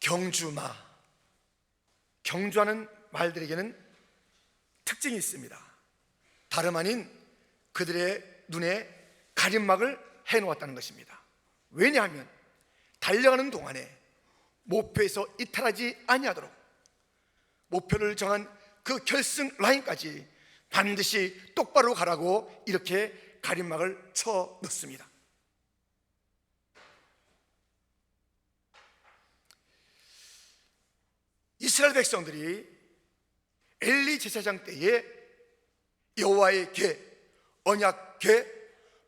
경주마, 경주하는 말들에게는 특징이 있습니다. 다름 아닌 그들의 눈에 가림막을 해놓았다는 것입니다. 왜냐하면 달려가는 동안에 목표에서 이탈하지 아니하도록 목표를 정한 그 결승 라인까지 반드시 똑바로 가라고 이렇게 가림막을 쳐 놓습니다. 이스라엘 백성들이 엘리 제사장 때에 여호와의 궤, 언약 궤,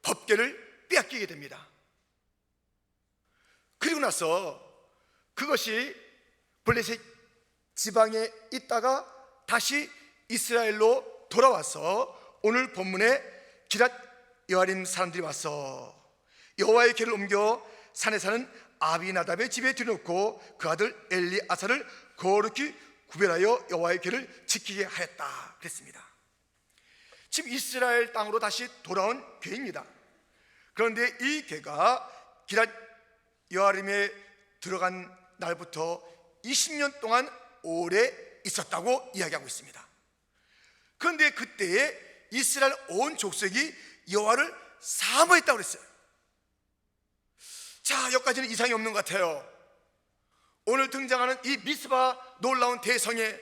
법궤를 빼앗기게 됩니다. 그리고 나서 그것이 블레셋 지방에 있다가 다시 이스라엘로 돌아와서 오늘 본문에 기랏 여아림 사람들이 와서 여호와의 궤를 옮겨 산에 사는 아비나답의 집에 들여놓고 그 아들 엘리아사를 거룩히 구별하여 여호와의 궤를 지키게 하였다 그랬습니다. 지금 이스라엘 땅으로 다시 돌아온 궤입니다. 그런데 이 궤가 기랏 여아림에 들어간 날부터 20년 동안 오래 있었다고 이야기하고 있습니다. 그런데 그때에 이스라엘 온 족속이 여호와를 사모했다고 그랬어요. 자, 여기까지는 이상이 없는 것 같아요. 오늘 등장하는 이 미스바 놀라운 대성에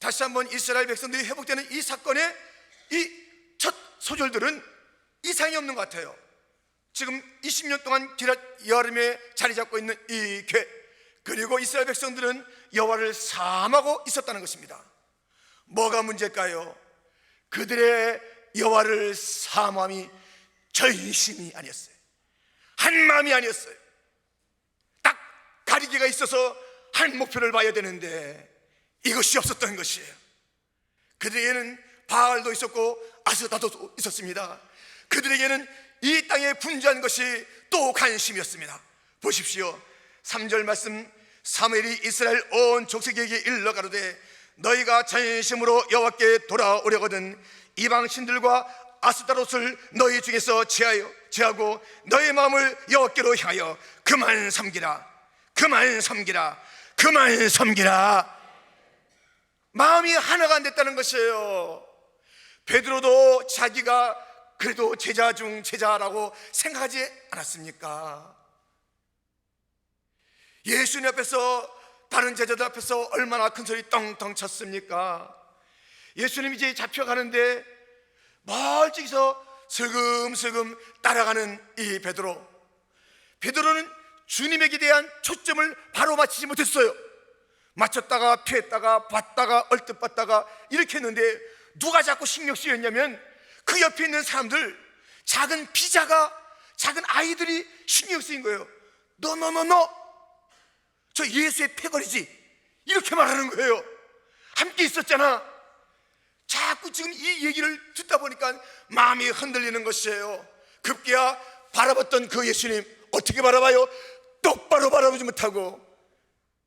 다시 한번 이스라엘 백성들이 회복되는 이 사건의 이 첫 소절들은 이상이 없는 것 같아요. 지금 20년 동안 기랏 여아림에 자리 잡고 있는 이 궤, 그리고 이스라엘 백성들은 여호와를 사모하고 있었다는 것입니다. 뭐가 문제일까요? 그들의 여호와를 사모함이 전심이 아니었어요. 한 마음이 아니었어요. 딱 가리개가 있어서 한 목표를 봐야 되는데 이것이 없었던 것이에요. 그들에게는 바알도 있었고 아스타도 있었습니다. 그들에게는 이 땅에 분주한 것이 또 관심이었습니다. 보십시오. 3절 말씀, 사무엘이 이스라엘 온 족속에게 일러 가로되 너희가 전심으로 여호와께 돌아오려거든 이방 신들과 아스타롯을 너희 중에서 제하고 너희 마음을 여호와께로 향하여 그만 섬기라, 그만 섬기라, 그만 섬기라. 마음이 하나가 안 됐다는 것이에요. 베드로도 자기가 그래도 제자 중 제자라고 생각하지 않았습니까? 예수님 앞에서, 다른 제자들 앞에서 얼마나 큰 소리 떵떵 쳤습니까? 예수님 이제 잡혀가는데 멀찍이서 슬금슬금 따라가는 이 베드로는 주님에게 대한 초점을 바로 맞추지 못했어요. 맞췄다가 피했다가 봤다가 얼뜻 봤다가 이렇게 했는데 누가 자꾸 신경 쓰였냐면 그 옆에 있는 사람들, 작은 비자가, 작은 아이들이 신경 쓰인 거예요. 너 저 예수의 패거리지, 이렇게 말하는 거예요. 함께 있었잖아. 자꾸 지금 이 얘기를 듣다 보니까 마음이 흔들리는 것이에요. 급기야 바라봤던 그 예수님 어떻게 바라봐요? 똑바로 바라보지 못하고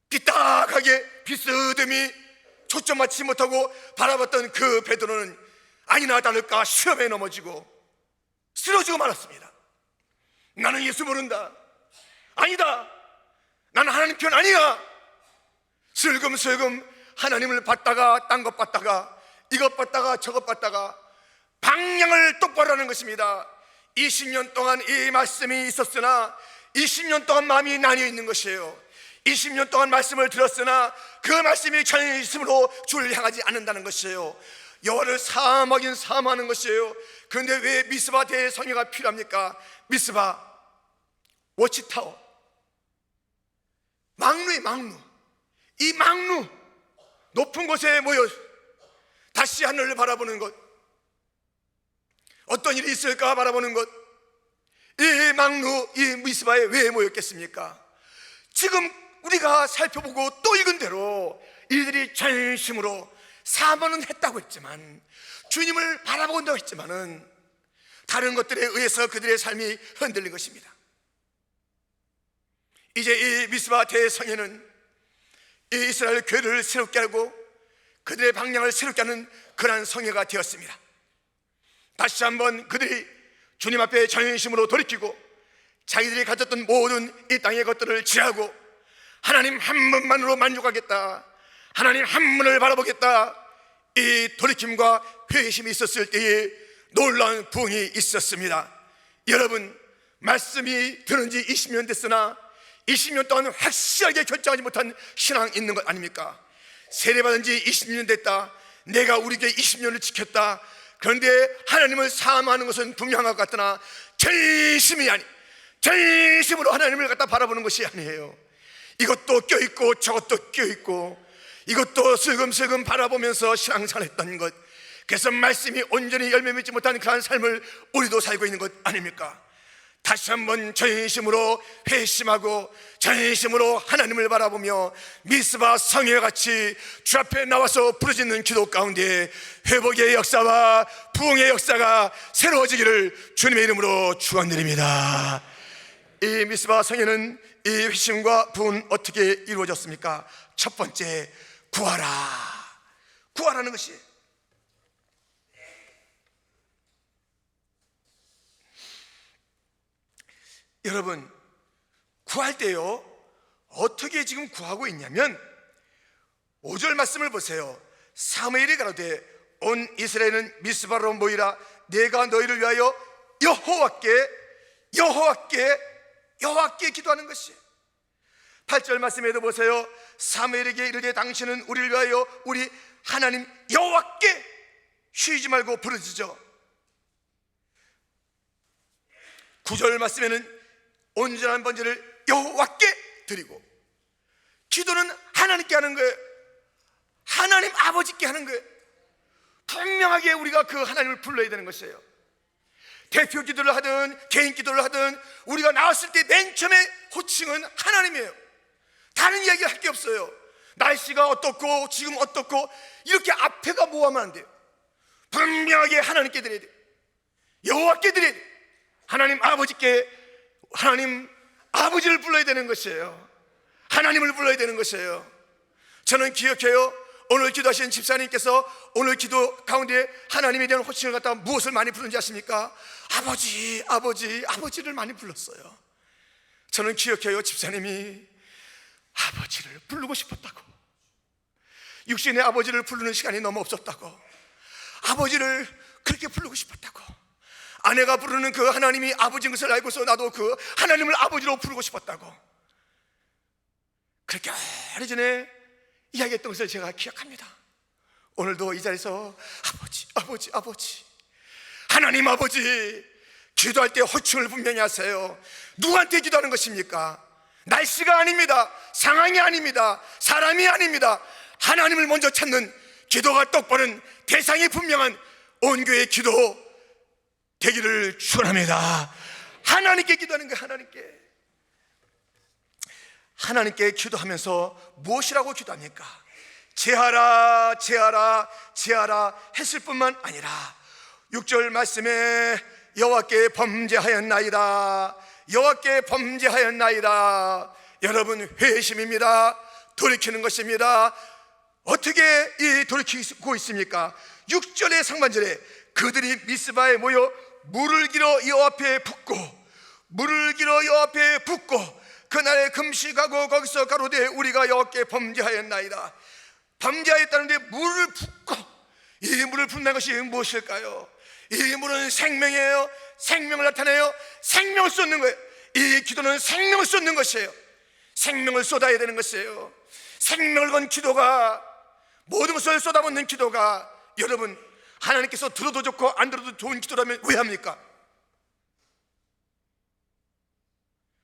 삐딱하게 비스듬히 초점 맞추지 못하고 바라봤던 그 베드로는 아니나 다를까 시험에 넘어지고 쓰러지고 말았습니다. 나는 예수 모른다. 아니다. 나는 하나님 편 아니야. 슬금슬금 하나님을 봤다가 딴 것 봤다가 이것 봤다가 저것 봤다가 방향을 똑바로 하는 것입니다. 20년 동안 이 말씀이 있었으나 20년 동안 마음이 나뉘어 있는 것이에요. 20년 동안 말씀을 들었으나 그 말씀이 전심으로 주를 향하지 않는다는 것이에요. 여호와를 사모하긴 사모하는 것이에요. 그런데 왜 미스바 대성회가 필요합니까? 미스바 워치타워, 망루의 망루, 이 망루 높은 곳에 모여 다시 하늘을 바라보는 것, 어떤 일이 있을까 바라보는 것. 이 망루, 이 미스바에 왜 모였겠습니까? 지금 우리가 살펴보고 또 읽은 대로 이들이 전심으로 사모는 했다고 했지만, 주님을 바라본다고 했지만은 다른 것들에 의해서 그들의 삶이 흔들린 것입니다. 이제 이 미스바 대성회는 이 이스라엘 교회를 새롭게 하고 그들의 방향을 새롭게 하는 그러한 성회가 되었습니다. 다시 한번 그들이 주님 앞에 전심으로 돌이키고 자기들이 가졌던 모든 이 땅의 것들을 지하고 하나님 한 분만으로 만족하겠다, 하나님 한 분을 바라보겠다, 이 돌이킴과 회심이 있었을 때에 놀라운 부흥이 있었습니다. 여러분, 말씀이 들은 지 20년 됐으나 20년 동안 확실하게 결정하지 못한 신앙 있는 것 아닙니까? 세례받은 지 20년 됐다, 내가 우리 교회 20년을 지켰다, 그런데 하나님을 사모하는 것은 분명한 것 같으나 전심으로 하나님을 갖다 바라보는 것이 아니에요. 이것도 껴있고 저것도 껴있고 이것도 슬금슬금 바라보면서 신앙생활 했던 것, 그래서 말씀이 온전히 열매 맺지 못한 그런 삶을 우리도 살고 있는 것 아닙니까? 다시 한번 전심으로 회심하고 전심으로 하나님을 바라보며 미스바 성회와 같이 주 앞에 나와서 부르짖는 기도 가운데 회복의 역사와 부흥의 역사가 새로워지기를 주님의 이름으로 축원드립니다. 이 미스바 성회는 이 회심과 부흥은 어떻게 이루어졌습니까? 첫 번째, 구하라는 것이, 여러분, 구할 때요 어떻게 지금 구하고 있냐면 5절 말씀을 보세요. 사무엘이 가로되 온 이스라엘은 미스바로 모이라, 내가 너희를 위하여 여호와께 기도하는 것이. 8절 말씀에도 보세요. 사무엘에게 이르되 당신은 우리를 위하여 우리 하나님 여호와께 쉬지 말고 부르짖어. 9절 말씀에는 온전한 번제를 여호와께 드리고, 기도는 하나님께 하는 거예요. 하나님 아버지께 하는 거예요. 분명하게 우리가 그 하나님을 불러야 되는 것이에요. 대표 기도를 하든 개인 기도를 하든 우리가 나왔을 때 맨 처음에 호칭은 하나님이에요. 다른 이야기 할 게 없어요. 날씨가 어떻고 지금 어떻고 이렇게 앞에가 모하면 안 돼요. 분명하게 하나님께 드려야 돼요. 여호와께 드려야 돼요. 하나님 아버지를 불러야 되는 것이에요. 하나님을 불러야 되는 것이에요. 저는 기억해요. 오늘 기도하신 집사님께서 오늘 기도 가운데 하나님에 대한 호칭을 갖다가 무엇을 많이 부르는지 아십니까? 아버지를 많이 불렀어요. 저는 기억해요. 집사님이 아버지를 부르고 싶었다고, 육신의 아버지를 부르는 시간이 너무 없었다고, 아버지를 그렇게 부르고 싶었다고, 아내가 부르는 그 하나님이 아버지인 것을 알고서 나도 그 하나님을 아버지로 부르고 싶었다고, 그렇게 오래전에 이야기했던 것을 제가 기억합니다. 오늘도 이 자리에서 아버지, 하나님 아버지, 기도할 때 호칭을 분명히 하세요. 누구한테 기도하는 것입니까? 날씨가 아닙니다. 상황이 아닙니다. 사람이 아닙니다. 하나님을 먼저 찾는 기도가 똑바른 대상이 분명한 온 교회의 기도 되기를 축원합니다. 하나님께 기도하는 거예요. 하나님께 기도하면서 무엇이라고 기도합니까? 제하라 했을 뿐만 아니라 6절 말씀에 여호와께 범죄하였나이다. 여러분, 회심입니다. 돌이키는 것입니다. 어떻게 이 돌이키고 있습니까? 6절의 상반절에 그들이 미스바에 모여 물을 길어 여호와 앞에 붓고 그날에 금식하고 거기서 가로되 우리가 여호와께 범죄하였나이다. 범죄하였다는데 물을 붓고, 이 물을 붓는 것이 무엇일까요? 이 물은 생명이에요. 생명을 나타내요. 생명을 쏟는 거예요. 이 기도는 생명을 쏟는 것이에요. 생명을 쏟아야 되는 것이에요. 생명을 건 기도가, 모든 것을 쏟아붓는 기도가, 여러분, 하나님께서 들어도 좋고 안 들어도 좋은 기도라면 왜 합니까?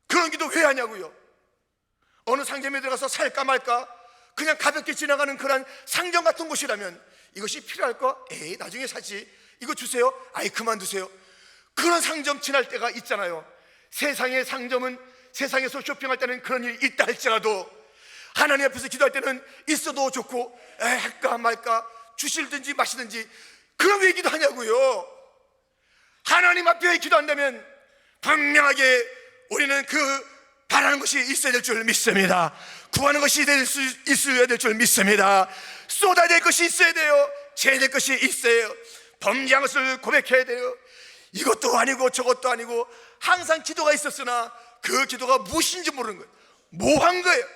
그런 기도 왜 하냐고요? 어느 상점에 들어가서 살까 말까 그냥 가볍게 지나가는 그런 상점 같은 곳이라면 이것이 필요할까? 에이, 나중에 사지. 이거 주세요. 아이, 그만두세요. 그런 상점 지날 때가 있잖아요. 세상의 상점은, 세상에서 쇼핑할 때는 그런 일이 있다 할지라도 하나님 앞에서 기도할 때는 있어도 좋고 할까 말까, 주실든지 마시든지, 그럼 왜 기도하냐고요? 하나님 앞에 기도한다면 분명하게 우리는 그 바라는 것이 있어야 될 줄 믿습니다. 구하는 것이 있어야 될 줄 믿습니다. 쏟아야 될 것이 있어야 돼요. 재야 될 것이 있어요. 범죄한 것을 고백해야 돼요. 이것도 아니고 저것도 아니고 항상 기도가 있었으나 그 기도가 무엇인지 모르는 거예요. 뭐한 거예요.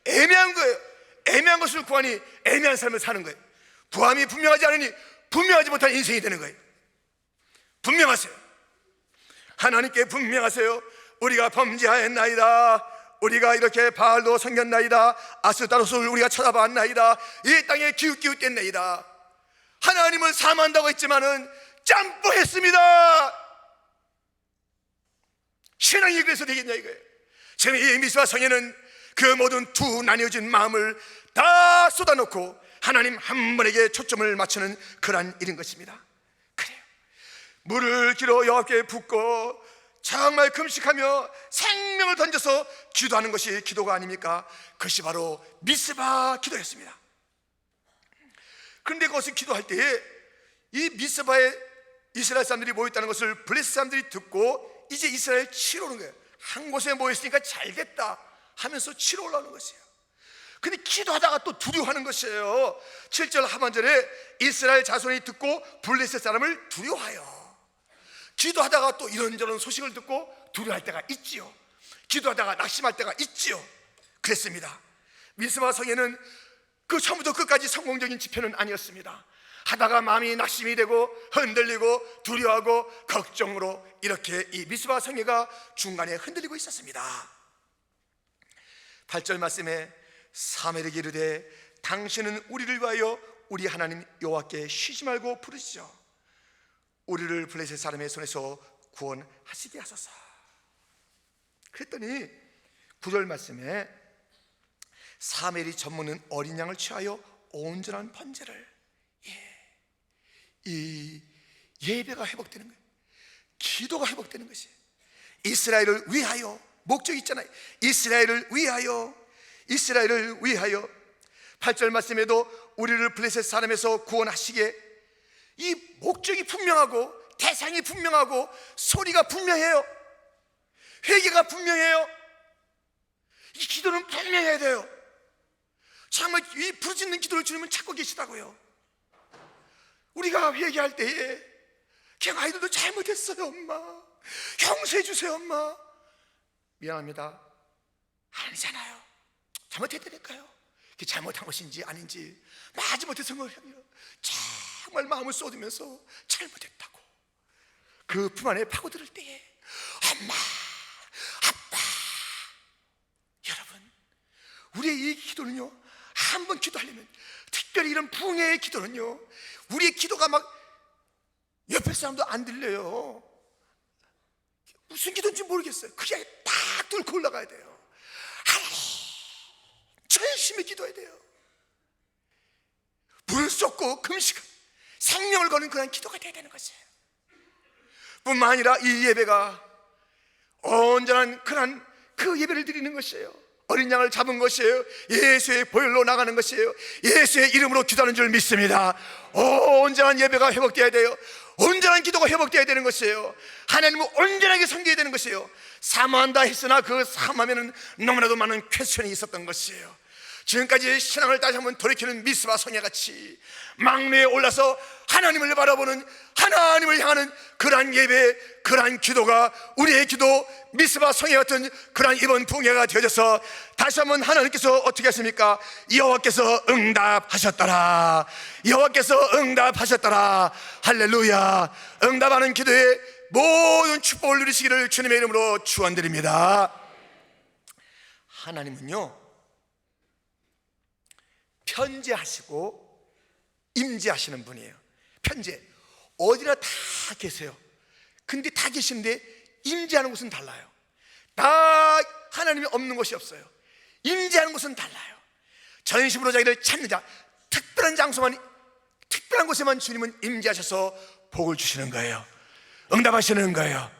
애매한 거예요. 애매한 것을 구하니 애매한 삶을 사는 거예요. 구함이 분명하지 않으니 분명하지 못한 인생이 되는 거예요. 분명하세요. 하나님께 분명하세요. 우리가 범죄하였나이다. 우리가 이렇게 바알도 섬겼나이다. 아스타로스를 우리가 찾아봤나이다. 이 땅에 기웃기웃댔나이다. 하나님을 사모한다고 했지만은 짬뽕했습니다. 신앙이 그래서 되겠냐 이거예요. 지금 이 미스바 성에는 그 모든 두 나뉘어진 마음을 다 쏟아놓고 하나님 한 분에게 초점을 맞추는 그러한 일인 것입니다. 그래요. 물을 길어 여호와께 붓고 정말 금식하며 생명을 던져서 기도하는 것이 기도가 아닙니까? 그것이 바로 미스바 기도였습니다. 그런데 그것을 기도할 때에 이 미스바에 이스라엘 사람들이 모였다는 것을 블레셋 사람들이 듣고 이제 이스라엘 치러 오는 거예요. 한 곳에 모였으니까 잘됐다 하면서 치러 올라오는 것이에요. 근데 기도하다가 또 두려워하는 것이에요. 7절 하반절에 이스라엘 자손이 듣고 블레셋 사람을 두려워하여. 기도하다가 또 이런저런 소식을 듣고 두려워할 때가 있지요. 기도하다가 낙심할 때가 있지요. 그랬습니다. 미스바 성에는 그 처음부터 끝까지 성공적인 집회는 아니었습니다. 하다가 마음이 낙심이 되고 흔들리고 두려워하고 걱정으로 이렇게 이 미스바 성회가 중간에 흔들리고 있었습니다. 8절 말씀에 사무엘에게 이르되 당신은 우리를 위하여 우리 하나님 여호와께 쉬지 말고 부르시죠. 우리를 블레셋 사람의 손에서 구원하시게 하소서. 그랬더니 9절 말씀에 사무엘이 젖먹는 어린 양을 취하여 온전한 번제를, 이 예배가 회복되는 거예요. 기도가 회복되는 것이에요. 이스라엘을 위하여, 목적이 있잖아요. 이스라엘을 위하여, 이스라엘을 위하여. 8절 말씀에도 우리를 블레셋 사람에서 구원하시게, 이 목적이 분명하고 대상이 분명하고 소리가 분명해요. 회개가 분명해요. 이 기도는 분명해야 돼요. 정말 이 부르짖는 기도를 주님은 찾고 계시다고요. 우리가 회개할 때에 걔가 아이들도 잘못했어요 엄마, 용서해 주세요 엄마, 미안합니다 아니잖아요. 잘못했다니까요. 그게 잘못한 것인지 아닌지 마지못해 생각하며 정말 마음을 쏟으면서 잘못했다고 그 품 안에 파고들을 때에 엄마, 아빠, 여러분, 우리의 이 기도는요, 한번 기도하려면, 특별히 이런 붕해의 기도는요, 우리의 기도가 막 옆에 사람도 안 들려요. 무슨 기도인지 모르겠어요. 그냥 딱 뚫고 올라가야 돼요. 하나님, 전심에 기도해야 돼요. 물 쏟고 금식, 생명을 거는 그런 기도가 돼야 되는 것이에요. 뿐만 아니라 이 예배가 온전한 그 예배를 드리는 것이에요. 어린 양을 잡은 것이에요. 예수의 보혈로 나가는 것이에요. 예수의 이름으로 기도하는 줄 믿습니다. 온전한 예배가 회복되어야 돼요. 온전한 기도가 회복되어야 되는 것이에요. 하나님을 온전하게 섬겨야 되는 것이에요. 사모한다 했으나 그 사모하면은 너무나도 많은 퀘스천이 있었던 것이에요. 지금까지 신앙을 다시 한번 돌이키는 미스바 성회같이 막내에 올라서 하나님을 바라보는, 하나님을 향하는 그러한 예배, 그러한 기도가 우리의 기도, 미스바 성회 같은 그러한 이번 붕해가 되어져서 다시 한번 하나님께서 어떻게 하십니까? 여호와께서 응답하셨더라. 여호와께서 응답하셨더라. 할렐루야. 응답하는 기도에 모든 축복을 누리시기를 주님의 이름으로 축원드립니다. 하나님은요, 편재하시고 임재하시는 분이에요. 편재, 어디나 다 계세요. 근데 다 계시는데 임재하는 곳은 달라요. 다 하나님이 없는 곳이 없어요. 임재하는 곳은 달라요. 전심으로 자기를 찾는 자, 특별한 장소만, 특별한 곳에만 주님은 임재하셔서 복을 주시는 거예요. 응답하시는 거예요.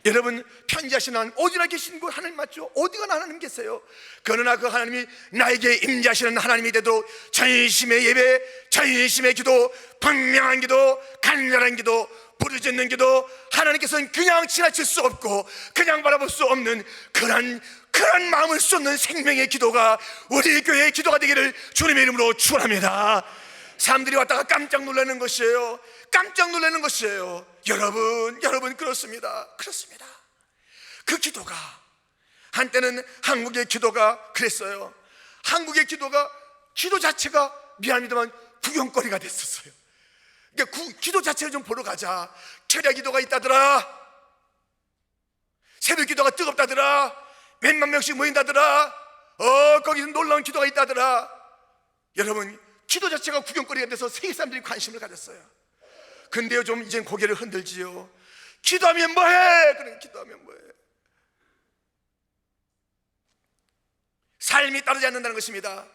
여러분, 편지하시는 하나님, 어디나 계신 분 하나님 맞죠? 어디가나 하나님 계세요. 그러나 그 하나님이 나에게 임재하시는 하나님이 되도록 전심의 예배, 전심의 기도, 분명한 기도, 간절한 기도, 부르짖는 기도, 하나님께서는 그냥 지나칠 수 없고 그냥 바라볼 수 없는 그런 마음을 쏟는 생명의 기도가 우리 교회의 기도가 되기를 주님의 이름으로 축원합니다. 사람들이 왔다가 깜짝 놀라는 것이에요. 깜짝 놀라는 것이에요. 여러분 그렇습니다. 그 기도가, 한때는 한국의 기도가 그랬어요. 한국의 기도 자체가 미안합니다만 구경거리가 됐었어요. 그러니까 기도 자체를 좀 보러 가자. 철야 기도가 있다더라, 새벽 기도가 뜨겁다더라, 몇만 명씩 모인다더라, 거기서 놀라운 기도가 있다더라. 여러분, 기도 자체가 구경거리가 돼서 세계 사람들이 관심을 가졌어요. 근데요, 좀 이젠 고개를 흔들지요. 기도하면 뭐해? 그래, 기도하면 뭐해? 삶이 따르지 않는다는 것입니다.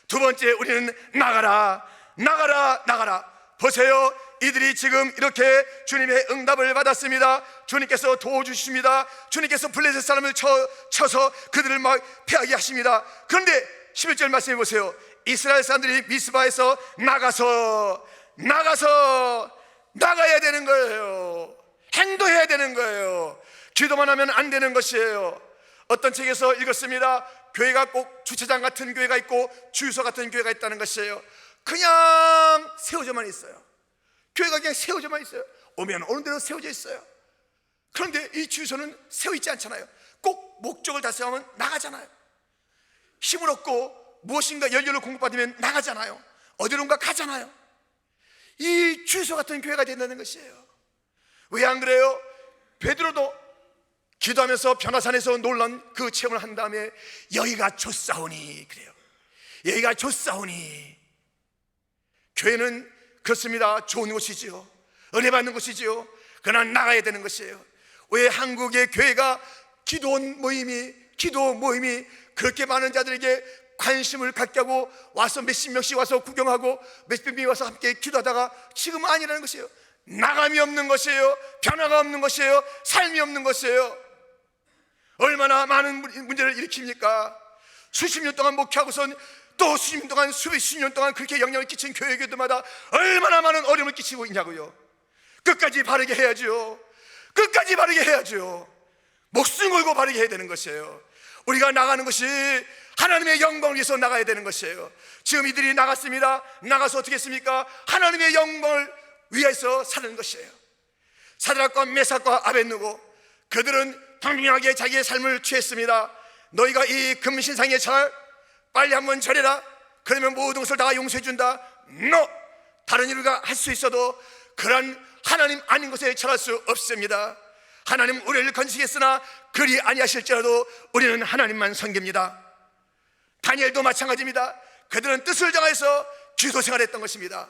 두 번째, 우리는 나가라, 나가라, 나가라. 보세요, 이들이 지금 이렇게 주님의 응답을 받았습니다. 주님께서 도와주십니다. 주님께서 블레셋 사람을 쳐서 그들을 막 패하게 하십니다. 그런데 11절 말씀해 보세요. 이스라엘 사람들이 미스바에서 나가야 되는 거예요. 행동해야 되는 거예요. 기도만 하면 안 되는 것이에요. 어떤 책에서 읽었습니다. 교회가 꼭 주차장 같은 교회가 있고 주유소 같은 교회가 있다는 것이에요. 그냥 세워져만 있어요. 교회가 그냥 세워져만 있어요. 오면 오는 대로 세워져 있어요. 그런데 이 주유소는 세워있지 않잖아요. 꼭 목적을 달성하면 나가잖아요. 힘을 얻고 무엇인가 연료를 공급받으면 나가잖아요. 어디론가 가잖아요. 이 주유소 같은 교회가 된다는 것이에요. 왜 안 그래요? 베드로도 기도하면서 변화산에서 놀란 그 체험을 한 다음에 여기가 좋사오니, 그래요. 여기가 좋사오니. 교회는 그렇습니다. 좋은 곳이지요. 은혜 받는 곳이지요. 그러나 나가야 되는 것이에요. 왜 한국의 교회가 기도 모임이 그렇게 많은 자들에게 관심을 갖게 하고 와서 몇십 명씩 와서 구경하고 몇십 명이 와서 함께 기도하다가 지금은 아니라는 것이에요. 나감이 없는 것이에요. 변화가 없는 것이에요. 삶이 없는 것이에요. 얼마나 많은 문제를 일으킵니까? 수십 년 동안 목회하고선 또 수십 년 동안, 수십 년 동안 그렇게 영향을 끼친 교회마다 얼마나 많은 어려움을 끼치고 있냐고요. 끝까지 바르게 해야죠. 끝까지 바르게 해야죠. 목숨 걸고 바르게 해야 되는 것이에요. 우리가 나가는 것이 하나님의 영광을 위해서 나가야 되는 것이에요. 지금 이들이 나갔습니다. 나가서 어떻게 했습니까? 하나님의 영광을 위해서 사는 것이에요. 사드락과 메삭과 아벳느고, 그들은 분명하게 자기의 삶을 취했습니다. 너희가 이 금신상의 절 빨리 한번 절해라. 그러면 모든 것을 다 용서해 준다. 다른 일을 할 수 있어도 그런 하나님 아닌 것에 절할 수 없습니다. 하나님 우리를 건지겠으나 그리 아니하실지라도 우리는 하나님만 섬깁니다. 다니엘도 마찬가지입니다. 그들은 뜻을 정해서 기도 생활했던 것입니다.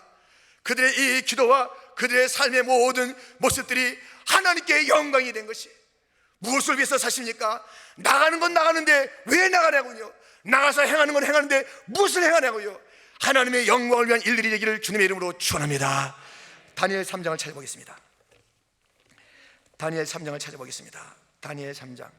그들의 이 기도와 그들의 삶의 모든 모습들이 하나님께 영광이 된 것이. 무엇을 위해서 사십니까? 나가는 건 나가는데 왜 나가냐고요. 나가서 행하는 건 행하는데 무엇을 행하냐고요. 하나님의 영광을 위한 일들이 되기를 주님의 이름으로 축원합니다. 다니엘 3장을 찾아보겠습니다. 다니엘 3장을 찾아보겠습니다. 다니엘 3장.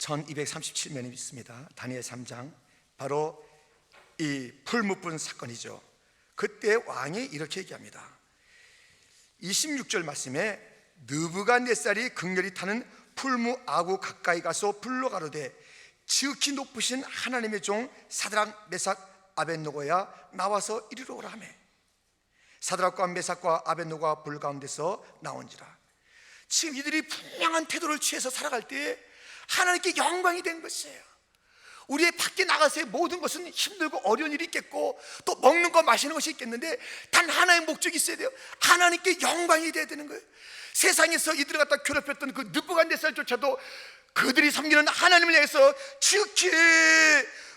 (1237면이) 있습니다. 다니엘 3장. 바로 이 풀무분 사건이죠. 그때 왕이 이렇게 얘기합니다. 26절 말씀에 느부갓네살이 극렬히 타는 풀무 아구 가까이 가서 불러 가로되 지극히 높으신 하나님의 종 사드락 메삭 아벳느고야 나와서 이리로 오라 하매 사드락과 메삭과 아벳느고가 불 가운데서 나온지라. 지금 이들이 분명한 태도를 취해서 살아갈 때 하나님께 영광이 된 것이에요. 우리의 밖에 나가서의 모든 것은 힘들고 어려운 일이 있겠고 또 먹는 거 마시는 것이 있겠는데 단 하나의 목적이 있어야 돼요. 하나님께 영광이 돼야 되는 거예요. 세상에서 이들을 갖다 괴롭혔던 그 느부갓네살조차도 그들이 섬기는 하나님을 향해서 지극히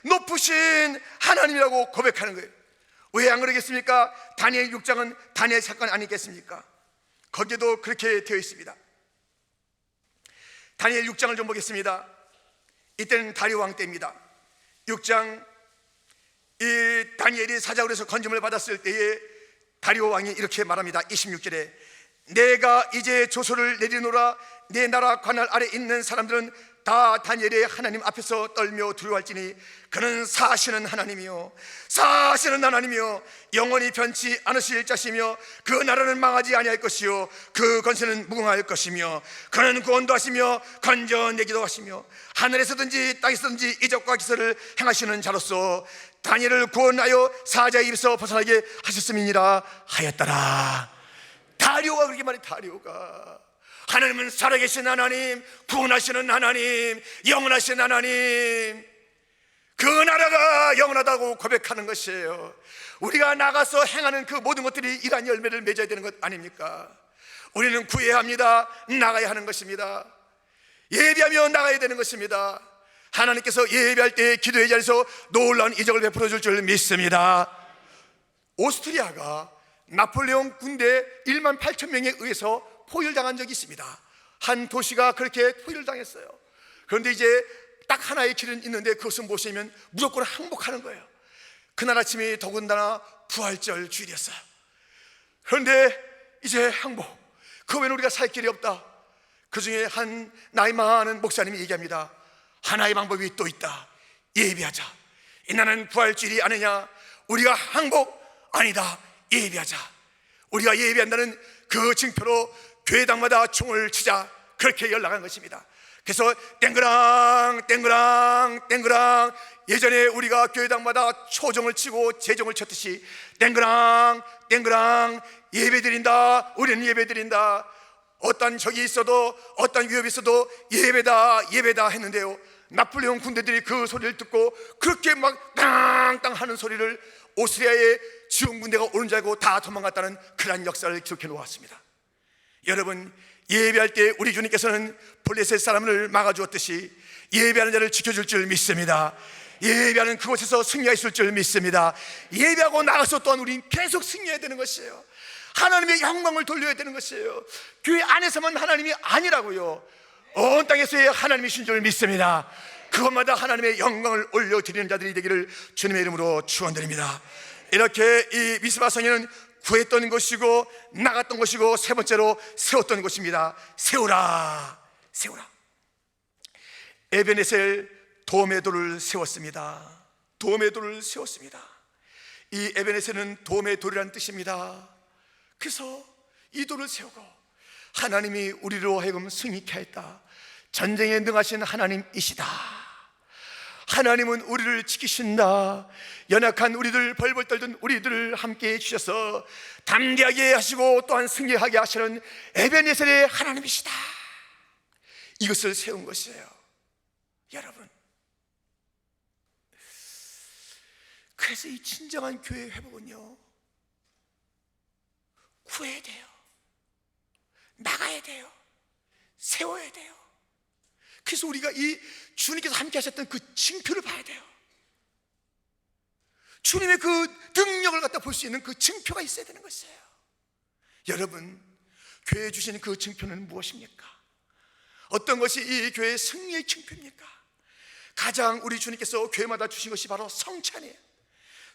높으신 하나님이라고 고백하는 거예요. 왜 안 그러겠습니까? 다니엘 6장은 다니엘 사건 아니겠습니까? 거기에도 그렇게 되어 있습니다. 다니엘 6장을 좀 보겠습니다. 이때는 다리오 왕 때입니다. 6장, 이 다니엘이 사자굴에서 건짐을 받았을 때에 다리오 왕이 이렇게 말합니다. 26절에 내가 이제 조서를 내리노라. 내 나라 관할 아래 있는 사람들은 다 다니엘의 하나님 앞에서 떨며 두려워할지니 그는 사시는 하나님이요 사시는 하나님이요 영원히 변치 않으실 자시며 그 나라는 망하지 아니할 것이요 그 권세는 무궁할 것이며 그는 구원도 하시며 건져내기도 하시며 하늘에서든지 땅에서든지 이적과 기사를 행하시는 자로서 다니엘을 구원하여 사자의 입에서 벗어나게 하셨음이니라 하였더라. 다리오가 그렇게 말해. 다리오가 하나님은 살아계신 하나님, 구원하시는 하나님, 영원하신 하나님, 그 나라가 영원하다고 고백하는 것이에요. 우리가 나가서 행하는 그 모든 것들이 이러한 열매를 맺어야 되는 것 아닙니까? 우리는 구해야 합니다. 나가야 하는 것입니다. 예배하며 나가야 되는 것입니다. 하나님께서 예배할 때 기도의 자리에서 놀라운 이적을 베풀어 줄 줄 믿습니다. 오스트리아가 나폴레옹 군대 1만 8천 명에 의해서 포위당한 적이 있습니다. 한 도시가 그렇게 포위당했어요. 그런데 이제 딱 하나의 길은 있는데 그것은 무엇이냐면 무조건 항복하는 거예요. 그날 아침이 더군다나 부활절 주일이었어요. 그런데 이제 항복, 그 외에는 우리가 살 길이 없다. 그 중에 한 나이 많은 목사님이 얘기합니다. 하나의 방법이 또 있다. 예배하자. 이날은 부활주일이 아니냐. 우리가 항복 아니다. 예배하자. 우리가 예배한다는 그 징표로 교회당마다 총을 치자. 그렇게 연락한 것입니다. 그래서 땡그랑 땡그랑 땡그랑, 예전에 우리가 교회당마다 초종을 치고 제종을 쳤듯이 땡그랑 땡그랑 예배드린다. 우리는 예배드린다. 어떤 적이 있어도 어떤 위협이 있어도 예배다 예배다 했는데요, 나폴레옹 군대들이 그 소리를 듣고 그렇게 막 땅땅 하는 소리를 오스트리아의 지원 군대가 오는 줄 알고 다 도망갔다는 그런 역사를 기록해 놓았습니다. 여러분, 예배할 때 우리 주님께서는 블레셋 사람을 막아주었듯이 예배하는 자를 지켜줄 줄 믿습니다. 예배하는 그곳에서 승리할 수 있을 줄 믿습니다. 예배하고 나가서 또한 우리는 계속 승리해야 되는 것이에요. 하나님의 영광을 돌려야 되는 것이에요. 교회 안에서만 하나님이 아니라고요, 온 땅에서의 하나님이신 줄 믿습니다. 그것마다 하나님의 영광을 올려드리는 자들이 되기를 주님의 이름으로 축원드립니다. 이렇게 이 미스바 성에는 구했던 것이고 나갔던 것이고 세 번째로 세웠던 것입니다. 세우라, 세우라. 에베네셀 도메도를 세웠습니다. 도메도를 세웠습니다. 이 에베네셀은 도메 돌이라는 뜻입니다. 그래서 이 돌을 세우고 하나님이 우리로 하여금 승리케 하였다. 전쟁에 능하신 하나님이시다. 하나님은 우리를 지키신다. 연약한 우리들, 벌벌 떨던 우리들을 함께 해주셔서 담대하게 하시고 또한 승리하게 하시는 에베네셀의 하나님이시다. 이것을 세운 것이에요. 여러분, 그래서 이 진정한 교회 회복은요, 구해야 돼요. 나가야 돼요. 세워야 돼요. 그래서 우리가 이 주님께서 함께 하셨던 그 징표를 봐야 돼요. 주님의 그 능력을 갖다 볼 수 있는 그 징표가 있어야 되는 것이에요. 여러분, 교회에 주시는 그 징표는 무엇입니까? 어떤 것이 이 교회의 승리의 징표입니까? 가장 우리 주님께서 교회마다 주신 것이 바로 성찬이에요.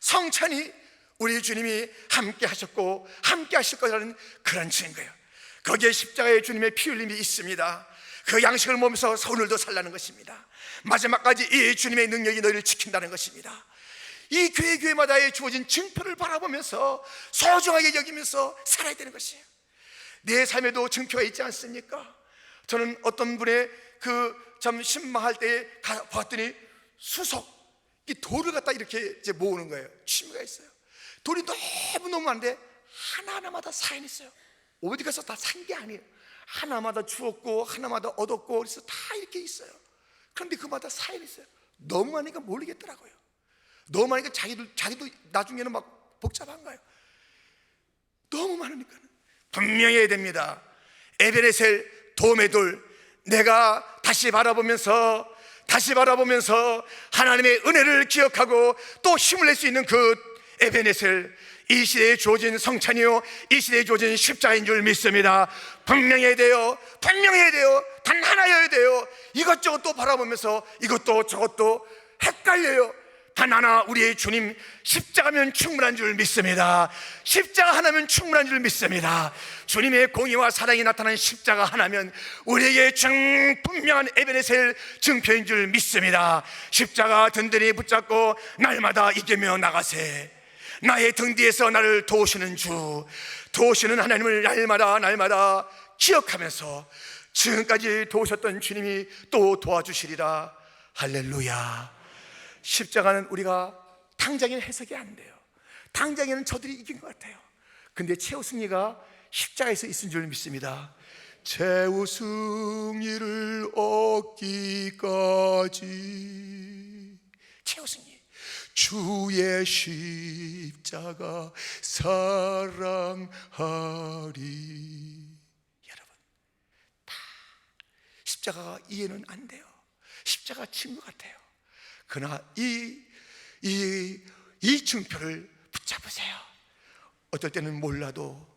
성찬이 우리 주님이 함께 하셨고 함께 하실 거라는 그런 증거예요. 거기에 십자가의 주님의 피 흘림이 있습니다. 그 양식을 먹으면서 오늘도 살라는 것입니다. 마지막까지 이 주님의 능력이 너희를 지킨다는 것입니다. 이 교회마다에 주어진 증표를 바라보면서 소중하게 여기면서 살아야 되는 것이에요. 내 삶에도 증표가 있지 않습니까? 저는 어떤 분의 그 참 신망할 때 봤더니 수석, 이 돌을 갖다 이렇게 이제 모으는 거예요. 취미가 있어요. 돌이 너무 많은데 하나하나마다 사연이 있어요. 어디 가서 다 산 게 아니에요. 하나마다 주었고 하나마다 얻었고 그래서 다 이렇게 있어요. 그런데 그마다 사연이 있어요. 너무 많으니까 모르겠더라고요. 너무 많으니까 자기도 나중에는 막 복잡한 거예요. 너무 많으니까 분명히 해야 됩니다. 에베네셀 도메돌, 내가 다시 바라보면서 하나님의 은혜를 기억하고 또 힘을 낼 수 있는 그 에베네셀, 이 시대에 주어진 성찬이요, 이 시대에 주어진 십자가인 줄 믿습니다. 분명해야 돼요. 분명해야 돼요. 단 하나여야 돼요. 이것저것 또 바라보면서 이것도 저것도 헷갈려요. 하나하나 우리의 주님 십자가면 충분한 줄 믿습니다. 십자가 하나면 충분한 줄 믿습니다. 주님의 공의와 사랑이 나타난 십자가 하나면 우리에게 분명한 에베네셀 증표인 줄 믿습니다. 십자가 든든히 붙잡고 날마다 이기며 나가세. 나의 등 뒤에서 나를 도우시는 주, 도우시는 하나님을 날마다 기억하면서 지금까지 도우셨던 주님이 또 도와주시리라. 할렐루야. 십자가는 우리가 당장에는 해석이 안 돼요. 당장에는 저들이 이긴 것 같아요. 근데 최후 승리가 십자가에서 있은 줄 믿습니다. 최후 승리를 얻기까지, 최후 승리, 주의 십자가 사랑하리. 여러분, 다 십자가가 이해는 안 돼요. 십자가 친 것 같아요. 그러나 이 증표를 붙잡으세요. 어떨 때는 몰라도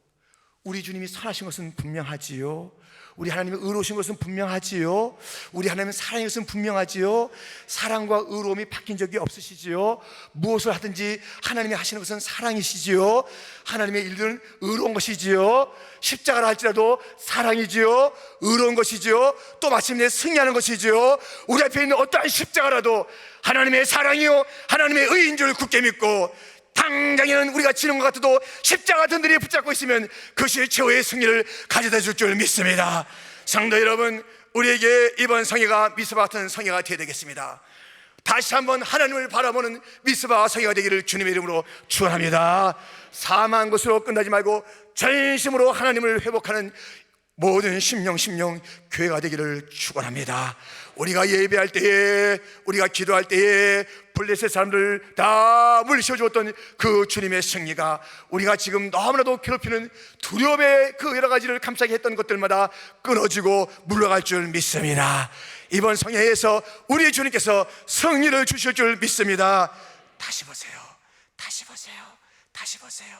우리 주님이 선하신 것은 분명하지요. 우리 하나님이 의로우신 것은 분명하지요. 우리 하나님은 사랑의 것은 분명하지요. 사랑과 의로움이 바뀐 적이 없으시지요. 무엇을 하든지 하나님이 하시는 것은 사랑이시지요. 하나님의 일들은 의로운 것이지요. 십자가를 할지라도 사랑이지요. 의로운 것이지요. 또 마침내 승리하는 것이지요. 우리 앞에 있는 어떠한 십자가라도 하나님의 사랑이요 하나님의 의인 줄 굳게 믿고, 당장에는 우리가 지는 것 같아도 십자가 든든히 붙잡고 있으면 그것이 최후의 승리를 가져다 줄 줄 믿습니다. 성도 여러분, 우리에게 이번 성회가 미스바 같은 성회가 되어야 되겠습니다. 다시 한번 하나님을 바라보는 미스바 성회가 되기를 주님의 이름으로 축원합니다. 사망한 것으로 끝나지 말고 전심으로 하나님을 회복하는 모든 심령 교회가 되기를 축원합니다. 우리가 예배할 때에, 우리가 기도할 때에 블레셋 사람들 다 물리쳐주었던 그 주님의 승리가 우리가 지금 너무나도 괴롭히는 두려움의 그 여러 가지를 감싸게 했던 것들마다 끊어지고 물러갈 줄 믿습니다. 이번 성회에서 우리 주님께서 승리를 주실 줄 믿습니다. 다시 보세요. 다시 보세요. 다시 보세요.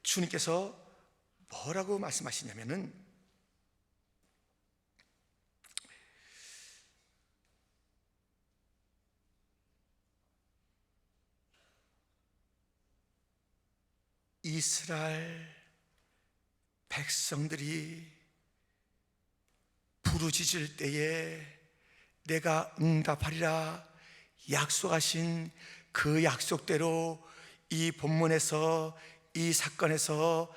주님께서 뭐라고 말씀하시냐면은, 이스라엘 백성들이 부르짖을 때에 내가 응답하리라 약속하신 그 약속대로 이 본문에서, 이 사건에서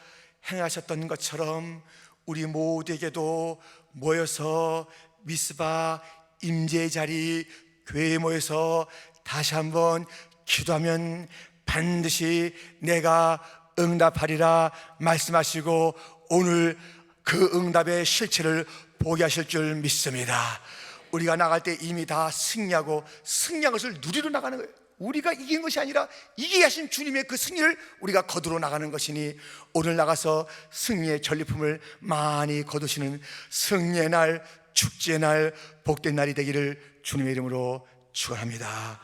행하셨던 것처럼 우리 모두에게도 모여서 미스바 임재의 자리 교회에 모여서 다시 한번 기도하면 반드시 내가 응답하리라 말씀하시고 오늘 그 응답의 실체를 보게 하실 줄 믿습니다. 우리가 나갈 때 이미 다 승리하고 승리한 것을 누리러 나가는 거예요. 우리가 이긴 것이 아니라 이기게 하신 주님의 그 승리를 우리가 거두러 나가는 것이니, 오늘 나가서 승리의 전리품을 많이 거두시는 승리의 날, 축제의 날, 복된 날이 되기를 주님의 이름으로 축원합니다.